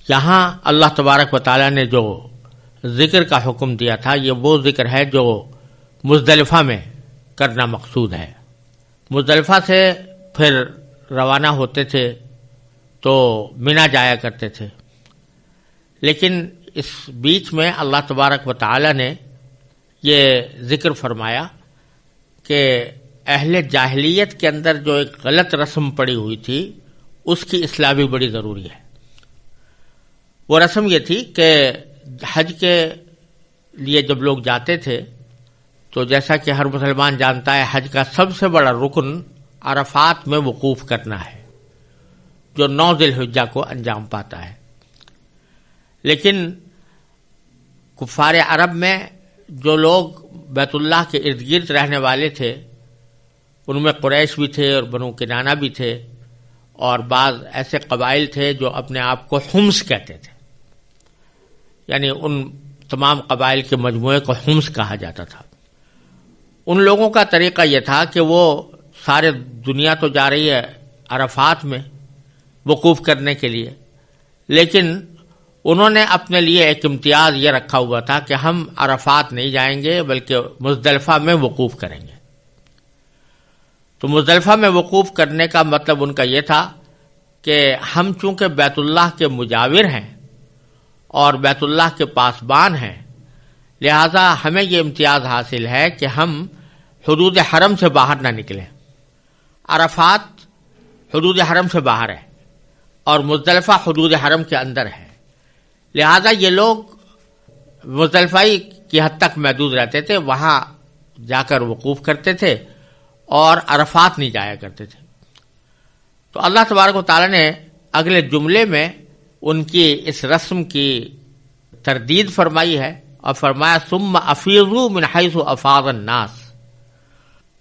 یہاں اللہ تبارک و تعالیٰ نے جو ذکر کا حکم دیا تھا یہ وہ ذکر ہے جو مزدلفہ میں کرنا مقصود ہے. مزدلفہ سے پھر روانہ ہوتے تھے تو منی جایا کرتے تھے، لیکن اس بیچ میں اللہ تبارک و تعالیٰ نے یہ ذکر فرمایا کہ اہل جاہلیت کے اندر جو ایک غلط رسم پڑی ہوئی تھی اس کی اصلاح بھی بڑی ضروری ہے. وہ رسم یہ تھی کہ حج کے لیے جب لوگ جاتے تھے تو جیسا کہ ہر مسلمان جانتا ہے حج کا سب سے بڑا رکن عرفات میں وقوف کرنا ہے جو 9 ذی الحجہ کو انجام پاتا ہے. لیکن کفار عرب میں جو لوگ بیت اللہ کے ارد گرد رہنے والے تھے ان میں قریش بھی تھے اور بنو کنانہ بھی تھے، اور بعض ایسے قبائل تھے جو اپنے آپ کو حمص کہتے تھے، یعنی ان تمام قبائل کے مجموعے کو حمص کہا جاتا تھا. ان لوگوں کا طریقہ یہ تھا کہ وہ سارے دنیا تو جا رہی ہے عرفات میں وقوف کرنے کے لیے، لیکن انہوں نے اپنے لیے ایک امتیاز یہ رکھا ہوا تھا کہ ہم عرفات نہیں جائیں گے بلکہ مزدلفہ میں وقوف کریں گے. تو مزدلفہ میں وقوف کرنے کا مطلب ان کا یہ تھا کہ ہم چونکہ بیت اللہ کے مجاور ہیں اور بیت اللہ کے پاسبان ہیں، لہذا ہمیں یہ امتیاز حاصل ہے کہ ہم حدود حرم سے باہر نہ نکلیں. عرفات حدود حرم سے باہر ہے اور مزدلفہ حدود حرم کے اندر ہے، لہذا یہ لوگ مزدلفہ کی حد تک محدود رہتے تھے، وہاں جا کر وقوف کرتے تھے اور عرفات نہیں جایا کرتے تھے. تو اللہ تبارک و تعالیٰ نے اگلے جملے میں ان کی اس رسم کی تردید فرمائی ہے اور فرمایا ثم افیضوا من حیث افاض الناس،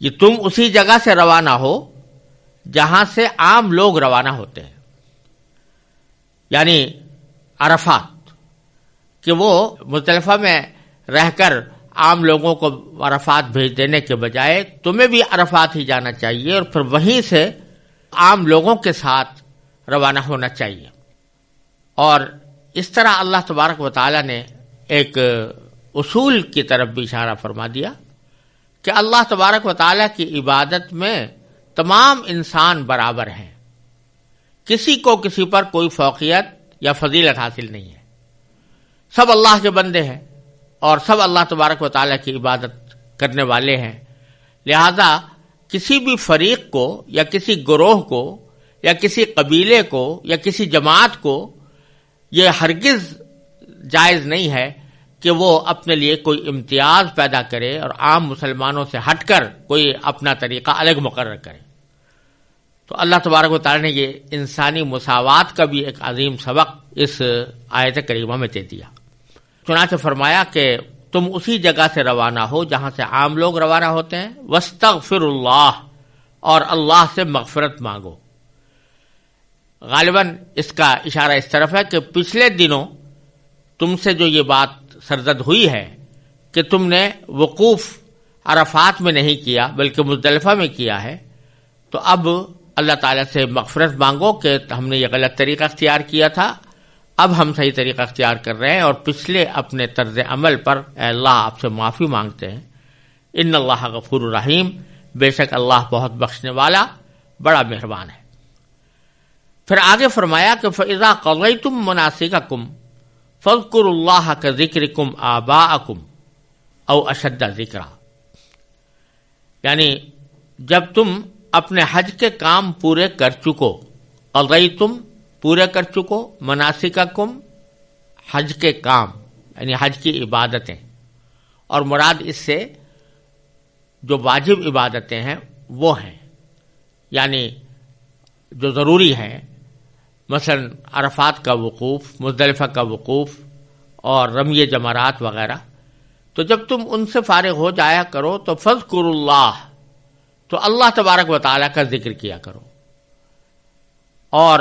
یہ تم اسی جگہ سے روانہ ہو جہاں سے عام لوگ روانہ ہوتے ہیں، یعنی عرفات، کہ وہ مزدلفہ میں رہ کر عام لوگوں کو عرفات بھیج دینے کے بجائے تمہیں بھی عرفات ہی جانا چاہیے اور پھر وہیں سے عام لوگوں کے ساتھ روانہ ہونا چاہیے. اور اس طرح اللہ تبارک و تعالیٰ نے ایک اصول کی طرف بھی اشارہ فرما دیا کہ اللہ تبارک و تعالیٰ کی عبادت میں تمام انسان برابر ہیں، کسی کو کسی پر کوئی فوقیت یا فضیلت حاصل نہیں ہے، سب اللہ کے بندے ہیں اور سب اللہ تبارک و تعالیٰ کی عبادت کرنے والے ہیں. لہذا کسی بھی فریق کو یا کسی گروہ کو یا کسی قبیلے کو یا کسی جماعت کو یہ ہرگز جائز نہیں ہے کہ وہ اپنے لیے کوئی امتیاز پیدا کرے اور عام مسلمانوں سے ہٹ کر کوئی اپنا طریقہ الگ مقرر کرے. تو اللہ تبارک و تعالیٰ نے یہ انسانی مساوات کا بھی ایک عظیم سبق اس آیت کریمہ میں دے دیا. چنانچہ فرمایا کہ تم اسی جگہ سے روانہ ہو جہاں سے عام لوگ روانہ ہوتے ہیں، واستغفر اللہ، اور اللہ سے مغفرت مانگو. غالباً اس کا اشارہ اس طرف ہے کہ پچھلے دنوں تم سے جو یہ بات سرزد ہوئی ہے کہ تم نے وقوف عرفات میں نہیں کیا بلکہ مزدلفہ میں کیا ہے، تو اب اللہ تعالیٰ سے مغفرت مانگو کہ ہم نے یہ غلط طریقہ اختیار کیا تھا، اب ہم صحیح طریقہ اختیار کر رہے ہیں اور پچھلے اپنے طرز عمل پر اے اللہ آپ سے معافی مانگتے ہیں. ان اللہ غفور الرحیم، بے شک اللہ بہت بخشنے والا بڑا مہربان ہے. پھر آگے فرمایا کہ فَإِذَا قَضَيْتُم مَنَاسِكَكُمْ فَاذْكُرُوا اللَّهَ كَذِكْرِكُمْ آبَاءَكُمْ أَوْ أَشَدَّ ذِكْرًا، یعنی جب تم اپنے حج کے کام پورے کر چکو، قضیتم پورے کر چکو، مناسککم حج کے کام یعنی حج کی عبادتیں، اور مراد اس سے جو واجب عبادتیں ہیں وہ ہیں، یعنی جو ضروری ہیں، مثلا عرفات کا وقوف، مزدلفہ کا وقوف اور رمی جمرات وغیرہ. تو جب تم ان سے فارغ ہو جایا کرو تو فذکروا اللہ، تو اللہ تبارک و تعالیٰ کا ذکر کیا کرو. اور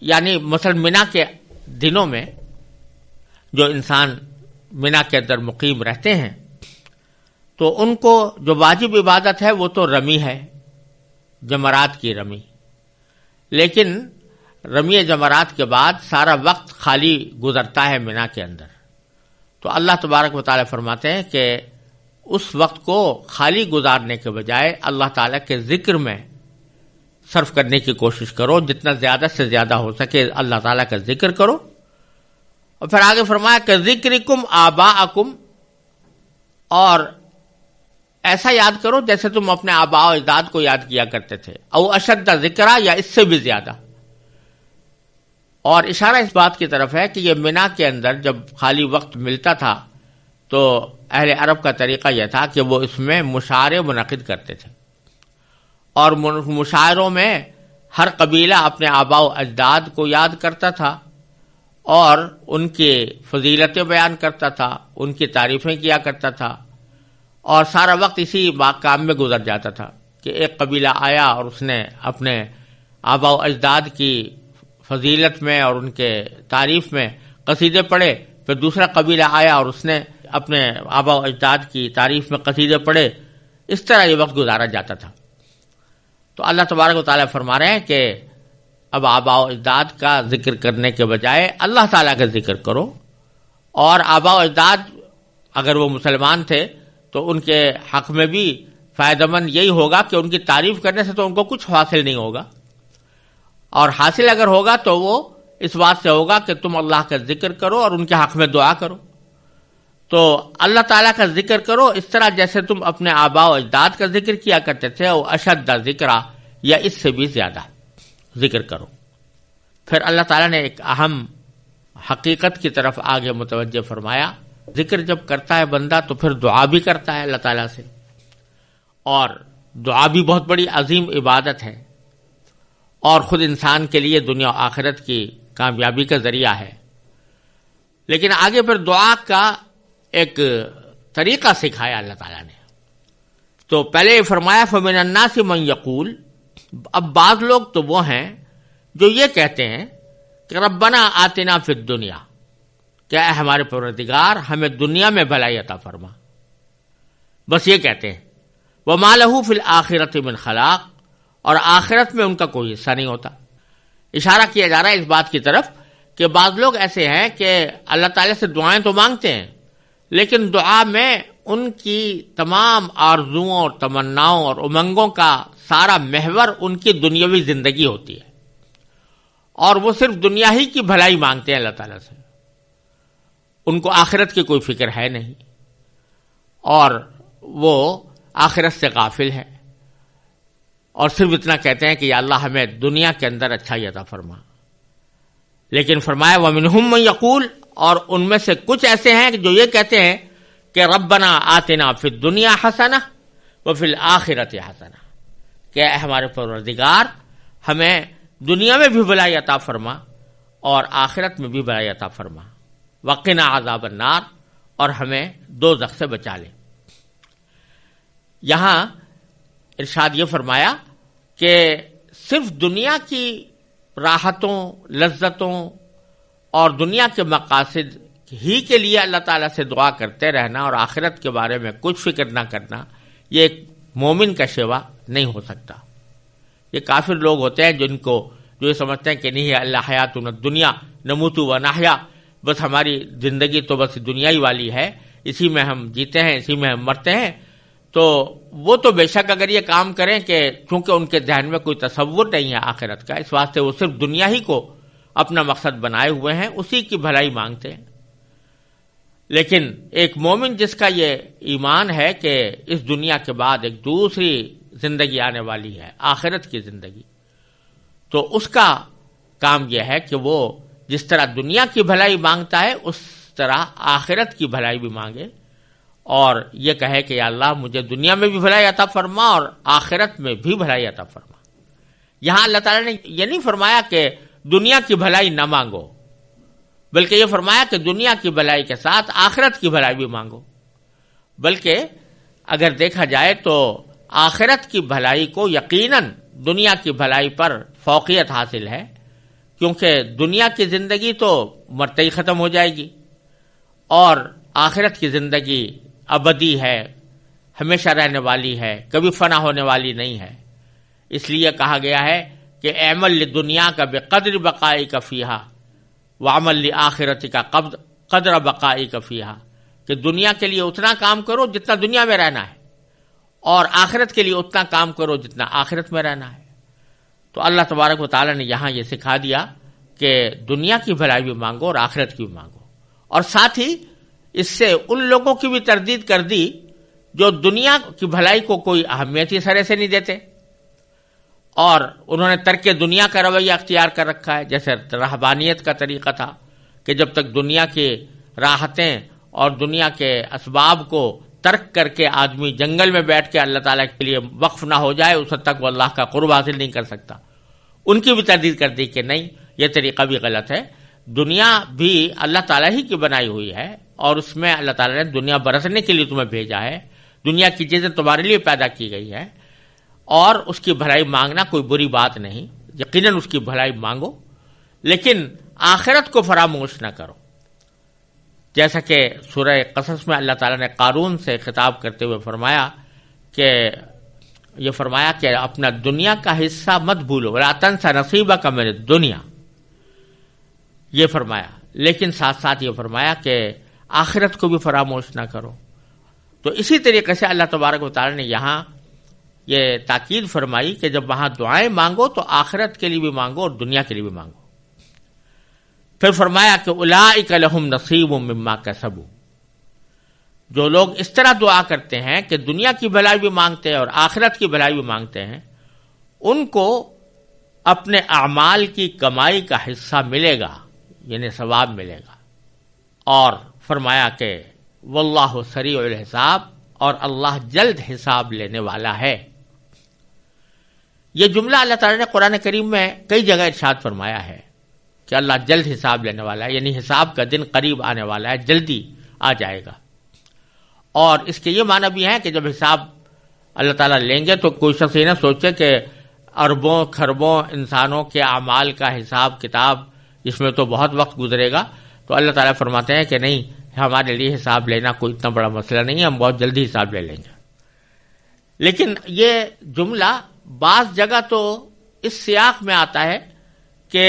یعنی مثلا منی کے دنوں میں جو انسان منی کے اندر مقیم رہتے ہیں تو ان کو جو واجب عبادت ہے وہ تو رمی ہے، جمرات کی رمی، لیکن رمی جمرات کے بعد سارا وقت خالی گزرتا ہے مینا کے اندر، تو اللہ تبارک و تعالیٰ فرماتے ہیں کہ اس وقت کو خالی گزارنے کے بجائے اللہ تعالیٰ کے ذکر میں صرف کرنے کی کوشش کرو، جتنا زیادہ سے زیادہ ہو سکے اللہ تعالیٰ کا ذکر کرو۔ اور پھر آگے فرمایا کہ ذکرکم آباءکم، اور ایسا یاد کرو جیسے تم اپنے آباء و اجداد کو یاد کیا کرتے تھے، او اشد ذکرا، یا اس سے بھی زیادہ۔ اور اشارہ اس بات کی طرف ہے کہ یہ مینا کے اندر جب خالی وقت ملتا تھا تو اہل عرب کا طریقہ یہ تھا کہ وہ اس میں مشاعرے منعقد کرتے تھے، اور مشاعروں میں ہر قبیلہ اپنے آباء و اجداد کو یاد کرتا تھا اور ان کی فضیلتیں بیان کرتا تھا، ان کی تعریفیں کیا کرتا تھا، اور سارا وقت اسی کام میں گزر جاتا تھا کہ ایک قبیلہ آیا اور اس نے اپنے آباء و اجداد کی فضیلت میں اور ان کے تعریف میں قصیدے پڑھے، پھر دوسرا قبیلہ آیا اور اس نے اپنے آباء و اجداد کی تعریف میں قصیدے پڑھے۔ اس طرح یہ وقت گزارا جاتا تھا۔ تو اللہ تبارک و تعالیٰ فرما رہے ہیں کہ اب آباء و اجداد کا ذکر کرنے کے بجائے اللہ تعالیٰ کا ذکر کرو، اور آباء و اجداد اگر وہ مسلمان تھے تو ان کے حق میں بھی فائدہ مند یہی ہوگا کہ ان کی تعریف کرنے سے تو ان کو کچھ حاصل نہیں ہوگا، اور حاصل اگر ہوگا تو وہ اس بات سے ہوگا کہ تم اللہ کا ذکر کرو اور ان کے حق میں دعا کرو۔ تو اللہ تعالیٰ کا ذکر کرو اس طرح جیسے تم اپنے آباء و اجداد کا ذکر کیا کرتے تھے، وہ اشد ذکرا، یا اس سے بھی زیادہ ذکر کرو۔ پھر اللہ تعالیٰ نے ایک اہم حقیقت کی طرف آگے متوجہ فرمایا، ذکر جب کرتا ہے بندہ تو پھر دعا بھی کرتا ہے اللہ تعالیٰ سے، اور دعا بھی بہت بڑی عظیم عبادت ہے، اور خود انسان کے لیے دنیا و آخرت کی کامیابی کا ذریعہ ہے۔ لیکن آگے پھر دعا کا ایک طریقہ سکھایا اللہ تعالیٰ نے۔ تو پہلے یہ فرمایا فَمِنَ النَّاسِ مَن يَقُولُ، اب بعض لوگ تو وہ ہیں جو یہ کہتے ہیں کہ ربنا آتنا فی الدنیا، کہ اے ہمارے پروردگار ہمیں دنیا میں بھلائی عطا فرما، بس یہ کہتے ہیں۔ وَمَا لَهُ فِي الْآخِرَةِ مِنْ خَلَاقٍ، اور آخرت میں ان کا کوئی حصہ نہیں ہوتا۔ اشارہ کیا جا رہا ہے اس بات کی طرف کہ بعض لوگ ایسے ہیں کہ اللہ تعالیٰ سے دعائیں تو مانگتے ہیں، لیکن دعا میں ان کی تمام آرزوؤں اور تمناؤں اور امنگوں کا سارا محور ان کی دنیاوی زندگی ہوتی ہے، اور وہ صرف دنیا ہی کی بھلائی مانگتے ہیں اللہ تعالیٰ سے، ان کو آخرت کی کوئی فکر ہے نہیں، اور وہ آخرت سے غافل ہے، اور صرف اتنا کہتے ہیں کہ یا اللہ ہمیں دنیا کے اندر اچھائی عطا فرما۔ لیکن فرمایا وَمِنْهُم مَّن يَقُولُ، اور ان میں سے کچھ ایسے ہیں جو یہ کہتے ہیں کہ ربنا آتنا فی الدنیا حسنہ وفی الآخرۃ حسنہ، کہ اے ہمارے پروردگار ہمیں دنیا میں بھی بھلائی عطا فرما اور آخرت میں بھی بھلائی عطا فرما، وقنا عذاب النار، اور ہمیں دوزخ سے بچا لے۔ یہاں ارشاد یہ فرمایا کہ صرف دنیا کی راحتوں، لذتوں اور دنیا کے مقاصد ہی کے لیے اللہ تعالیٰ سے دعا کرتے رہنا اور آخرت کے بارے میں کچھ فکر نہ کرنا، یہ ایک مومن کا شیوا نہیں ہو سکتا۔ یہ کافر لوگ ہوتے ہیں جو یہ سمجھتے ہیں کہ نہیں اللہ حیاتنا الدنیا نموت و نحیا، بس ہماری زندگی تو بس دنیا ہی والی ہے، اسی میں ہم جیتے ہیں، اسی میں ہم مرتے ہیں۔ تو وہ تو بے شک اگر یہ کام کریں کہ چونکہ ان کے ذہن میں کوئی تصور نہیں ہے آخرت کا، اس واسطے وہ صرف دنیا ہی کو اپنا مقصد بنائے ہوئے ہیں، اسی کی بھلائی مانگتے ہیں۔ لیکن ایک مومن جس کا یہ ایمان ہے کہ اس دنیا کے بعد ایک دوسری زندگی آنے والی ہے، آخرت کی زندگی، تو اس کا کام یہ ہے کہ وہ جس طرح دنیا کی بھلائی مانگتا ہے اس طرح آخرت کی بھلائی بھی مانگے، اور یہ کہے کہ یا اللہ مجھے دنیا میں بھی بھلائی عطا فرما اور آخرت میں بھی بھلائی عطا فرما۔ یہاں اللہ تعالیٰ نے یہ نہیں فرمایا کہ دنیا کی بھلائی نہ مانگو، بلکہ یہ فرمایا کہ دنیا کی بھلائی کے ساتھ آخرت کی بھلائی بھی مانگو۔ بلکہ اگر دیکھا جائے تو آخرت کی بھلائی کو یقیناً دنیا کی بھلائی پر فوقیت حاصل ہے، کیونکہ دنیا کی زندگی تو مرتے ہی ختم ہو جائے گی، اور آخرت کی زندگی ابدی ہے، ہمیشہ رہنے والی ہے، کبھی فنا ہونے والی نہیں ہے۔ اس لیے کہا گیا ہے کہ اعمل لدنیا کا بقدر بقائی کا فیہا وعمل لآخرت کا قدر بقائی کا فیہا، کہ دنیا کے لیے اتنا کام کرو جتنا دنیا میں رہنا ہے، اور آخرت کے لیے اتنا کام کرو جتنا آخرت میں رہنا ہے۔ تو اللہ تبارک و تعالیٰ نے یہاں یہ سکھا دیا کہ دنیا کی بھلائی بھی مانگو اور آخرت کی بھی مانگو، اور ساتھ ہی اس سے ان لوگوں کی بھی تردید کر دی جو دنیا کی بھلائی کو کوئی اہمیت ہی سرے سے نہیں دیتے، اور انہوں نے ترک دنیا کا رویہ اختیار کر رکھا ہے، جیسے رہبانیت کا طریقہ تھا کہ جب تک دنیا کی راحتیں اور دنیا کے اسباب کو ترک کر کے آدمی جنگل میں بیٹھ کے اللہ تعالیٰ کے لیے وقف نہ ہو جائے، اس حد تک وہ اللہ کا قرب حاصل نہیں کر سکتا۔ ان کی بھی تردید کر دی کہ نہیں، یہ طریقہ بھی غلط ہے، دنیا بھی اللہ تعالیٰ ہی کی بنائی ہوئی ہے، اور اس میں اللہ تعالیٰ نے دنیا برسنے کے لیے تمہیں بھیجا ہے، دنیا کی چیزیں تمہارے لیے پیدا کی گئی ہے، اور اس کی بھلائی مانگنا کوئی بری بات نہیں، یقیناً اس کی بھلائی مانگو، لیکن آخرت کو فراموش نہ کرو۔ جیسا کہ سورہ قصص میں اللہ تعالیٰ نے قارون سے خطاب کرتے ہوئے فرمایا کہ اپنا دنیا کا حصہ مت بھولو، ولا تنس نصیبک من الدنیا، یہ فرمایا، لیکن ساتھ ساتھ یہ فرمایا کہ آخرت کو بھی فراموش نہ کرو۔ تو اسی طریقے سے اللہ تبارک و تعالیٰ نے یہاں یہ تاکید فرمائی کہ جب وہاں دعائیں مانگو تو آخرت کے لیے بھی مانگو اور دنیا کے لیے بھی مانگو۔ پھر فرمایا کہ اولئک لہم نصیب مما کسبوا، جو لوگ اس طرح دعا کرتے ہیں کہ دنیا کی بھلائی بھی مانگتے ہیں اور آخرت کی بھلائی بھی مانگتے ہیں، ان کو اپنے اعمال کی کمائی کا حصہ ملے گا، یعنی ثواب ملے گا۔ اور فرمایا کہ واللہ سریع الحساب، اور اللہ جلد حساب لینے والا ہے۔ یہ جملہ اللہ تعالیٰ نے قرآن کریم میں کئی جگہ ارشاد فرمایا ہے کہ اللہ جلد حساب لینے والا ہے، یعنی حساب کا دن قریب آنے والا ہے، جلدی آ جائے گا۔ اور اس کے یہ معنی بھی ہے کہ جب حساب اللہ تعالیٰ لیں گے تو کوئی شخص یہ نہ سوچے کہ اربوں کھربوں انسانوں کے اعمال کا حساب کتاب، اس میں تو بہت وقت گزرے گا۔ تو اللہ تعالیٰ فرماتے ہیں کہ نہیں، ہمارے لیے حساب لینا کوئی اتنا بڑا مسئلہ نہیں ہے، ہم بہت جلدی حساب لے لیں گے۔ لیکن یہ جملہ بعض جگہ تو اس سیاق میں آتا ہے کہ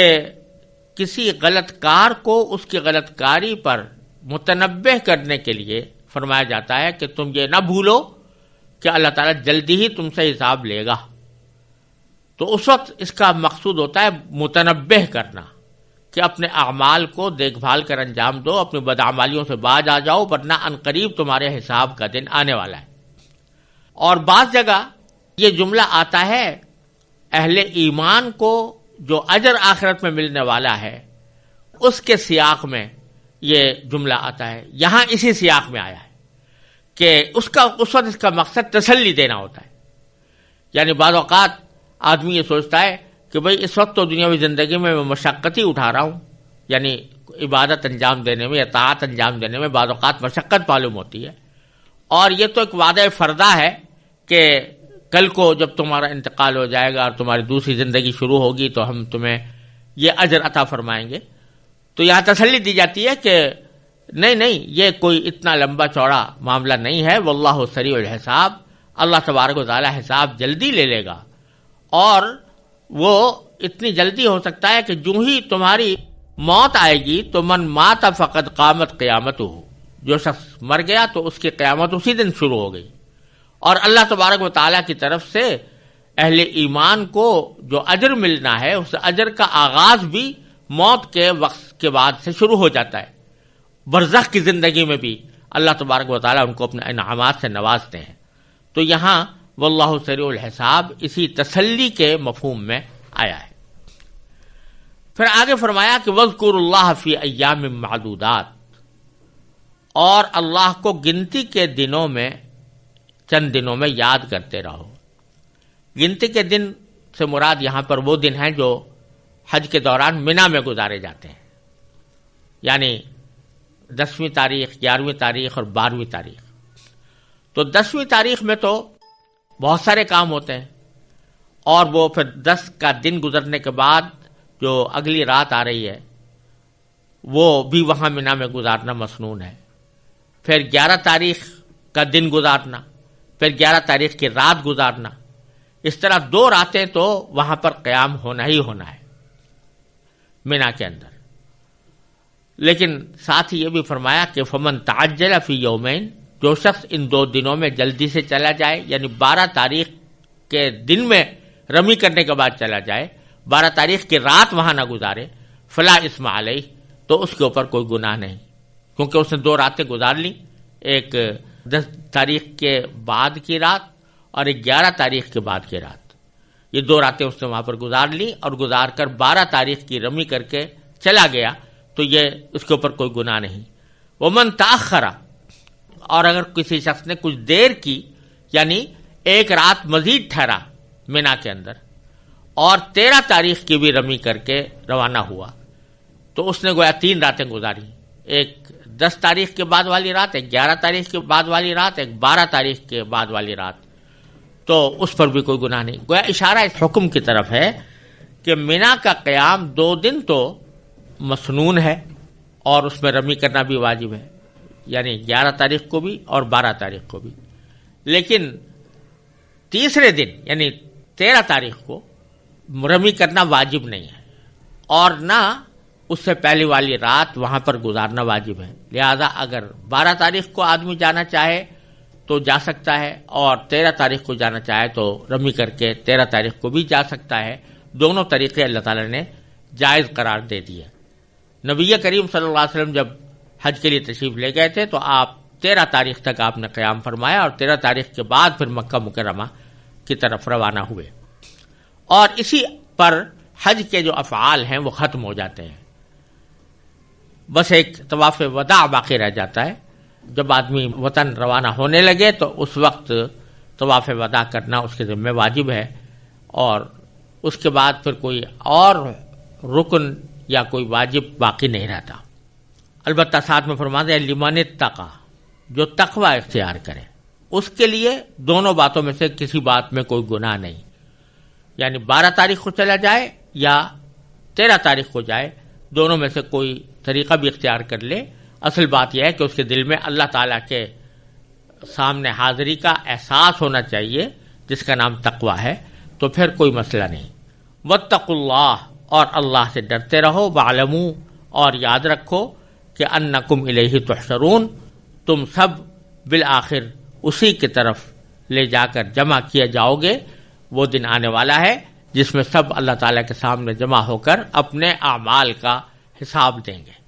کسی غلط کار کو اس کی غلط کاری پر متنبہ کرنے کے لیے فرمایا جاتا ہے کہ تم یہ نہ بھولو کہ اللہ تعالیٰ جلدی ہی تم سے حساب لے گا۔ تو اس وقت اس کا مقصود ہوتا ہے متنبہ کرنا، کہ اپنے اعمال کو دیکھ بھال کر انجام دو، اپنی بدعمالیوں سے باز آ جاؤ، ورنہ عنقریب تمہارے حساب کا دن آنے والا ہے۔ اور بعض جگہ یہ جملہ آتا ہے اہل ایمان کو جو اجر آخرت میں ملنے والا ہے، اس کے سیاق میں یہ جملہ آتا ہے۔ یہاں اسی سیاق میں آیا ہے کہ اس وقت اس کا مقصد تسلی دینا ہوتا ہے۔ یعنی بعض اوقات آدمی یہ سوچتا ہے کہ بھئی اس وقت تو دنیاوی زندگی میں مشقت ہی اٹھا رہا ہوں، یعنی عبادت انجام دینے میں یا طاعت انجام دینے میں بعض اوقات مشقت معلوم ہوتی ہے، اور یہ تو ایک وعدہ فردا ہے کہ کل کو جب تمہارا انتقال ہو جائے گا اور تمہاری دوسری زندگی شروع ہوگی تو ہم تمہیں یہ اجر عطا فرمائیں گے۔ تو یہاں تسلی دی جاتی ہے کہ نہیں، یہ کوئی اتنا لمبا چوڑا معاملہ نہیں ہے، واللہ سریع الحساب، اللہ تبارک و تعالی حساب جلدی لے لے گا، اور وہ اتنی جلدی ہو سکتا ہے کہ جو ہی تمہاری موت آئے گی تو من مات فقد قامت قیامتہ، جو شخص مر گیا تو اس کی قیامت اسی دن شروع ہو گئی۔ اور اللہ تبارک و تعالیٰ کی طرف سے اہل ایمان کو جو اجر ملنا ہے، اس اجر کا آغاز بھی موت کے وقت کے بعد سے شروع ہو جاتا ہے۔ برزخ کی زندگی میں بھی اللہ تبارک و تعالیٰ ان کو اپنے انعامات سے نوازتے ہیں۔ تو یہاں واللہ سریع الحساب اسی تسلی کے مفہوم میں آیا ہے۔ پھر آگے فرمایا کہ وَاذْكُرُوا اللَّهَ فِي أَيَّامٍ مَّعْدُودَاتٍ، اور اللہ کو گنتی کے دنوں میں، چند دنوں میں یاد کرتے رہو۔ گنتی کے دن سے مراد یہاں پر وہ دن ہیں جو حج کے دوران منا میں گزارے جاتے ہیں، یعنی 10ویں تاریخ، 11ویں تاریخ اور 12ویں تاریخ۔ تو 10ویں تاریخ میں تو بہت سارے کام ہوتے ہیں، اور وہ پھر 10 کا دن گزرنے کے بعد جو اگلی رات آ رہی ہے وہ بھی وہاں منا میں گزارنا مسنون ہے۔ پھر 11 تاریخ کا دن گزارنا، پھر 11 تاریخ کی رات گزارنا، اس طرح 2 راتیں تو وہاں پر قیام ہونا ہی ہونا ہے مینا کے اندر. لیکن ساتھ ہی یہ بھی فرمایا کہ فمن تعجل فی یومین، جو شخص ان 2 دنوں میں جلدی سے چلا جائے، یعنی 12 تاریخ کے دن میں رمی کرنے کے بعد چلا جائے، 12 تاریخ کی رات وہاں نہ گزارے، فلا اسم علیہ، تو اس کے اوپر کوئی گناہ نہیں، کیونکہ اس نے 2 راتیں گزار لیں، ایک 10 تاریخ کے بعد کی رات اور ایک 11 تاریخ کے بعد کی رات. یہ 2 راتیں اس نے وہاں پر گزار لی اور گزار کر 12 تاریخ کی رمی کر کے چلا گیا، تو یہ اس کے اوپر کوئی گناہ نہیں. ومن تاخر، اور اگر کسی شخص نے کچھ دیر کی، یعنی ایک رات مزید ٹھہرا مینا کے اندر اور 13 تاریخ کی بھی رمی کر کے روانہ ہوا، تو اس نے گویا 3 راتیں گزاری، ایک 10 تاریخ کے بعد والی رات، ایک 11 تاریخ کے بعد والی رات، ایک 12 تاریخ کے بعد والی رات، تو اس پر بھی کوئی گناہ نہیں. گویا اشارہ اس حکم کی طرف ہے کہ مینا کا قیام 2 دن تو مسنون ہے اور اس میں رمی کرنا بھی واجب ہے، یعنی 11 تاریخ کو بھی اور 12 تاریخ کو بھی، لیکن تیسرے دن یعنی 13 تاریخ کو رمی کرنا واجب نہیں ہے، اور نہ اس سے پہلی والی رات وہاں پر گزارنا واجب ہے. لہذا اگر 12 تاریخ کو آدمی جانا چاہے تو جا سکتا ہے، اور 13 تاریخ کو جانا چاہے تو رمی کر کے 13 تاریخ کو بھی جا سکتا ہے. دونوں طریقے اللہ تعالی نے جائز قرار دے دیے. نبی کریم صلی اللہ علیہ وسلم جب حج کے لیے تشریف لے گئے تھے تو آپ 13 تاریخ تک آپ نے قیام فرمایا، اور 13 تاریخ کے بعد پھر مکہ مکرمہ کی طرف روانہ ہوئے، اور اسی پر حج کے جو افعال ہیں وہ ختم ہو جاتے ہیں. بس ایک طواف وداع باقی رہ جاتا ہے. جب آدمی وطن روانہ ہونے لگے تو اس وقت طواف وداع کرنا اس کے ذمہ واجب ہے، اور اس کے بعد پھر کوئی اور رکن یا کوئی واجب باقی نہیں رہتا. البتہ ساتھ میں فرماتے ہیں لمن اتقی، جو تقوی اختیار کرے اس کے لیے دونوں باتوں میں سے کسی بات میں کوئی گناہ نہیں، یعنی 12 تاریخ کو چلا جائے یا 13 تاریخ کو جائے، دونوں میں سے کوئی طریقہ بھی اختیار کر لے. اصل بات یہ ہے کہ اس کے دل میں اللہ تعالیٰ کے سامنے حاضری کا احساس ہونا چاہیے، جس کا نام تقوی ہے، تو پھر کوئی مسئلہ نہیں. واتقوا اللہ، اور اللہ سے ڈرتے رہو. وَاعْلَمُوا، اور یاد رکھو کہ انکم الیہ تحشرون، تم سب بالآخر اسی کی طرف لے جا کر جمع کیے جاؤ گے. وہ دن آنے والا ہے جس میں سب اللہ تعالیٰ کے سامنے جمع ہو کر اپنے اعمال کا حساب دیں گے.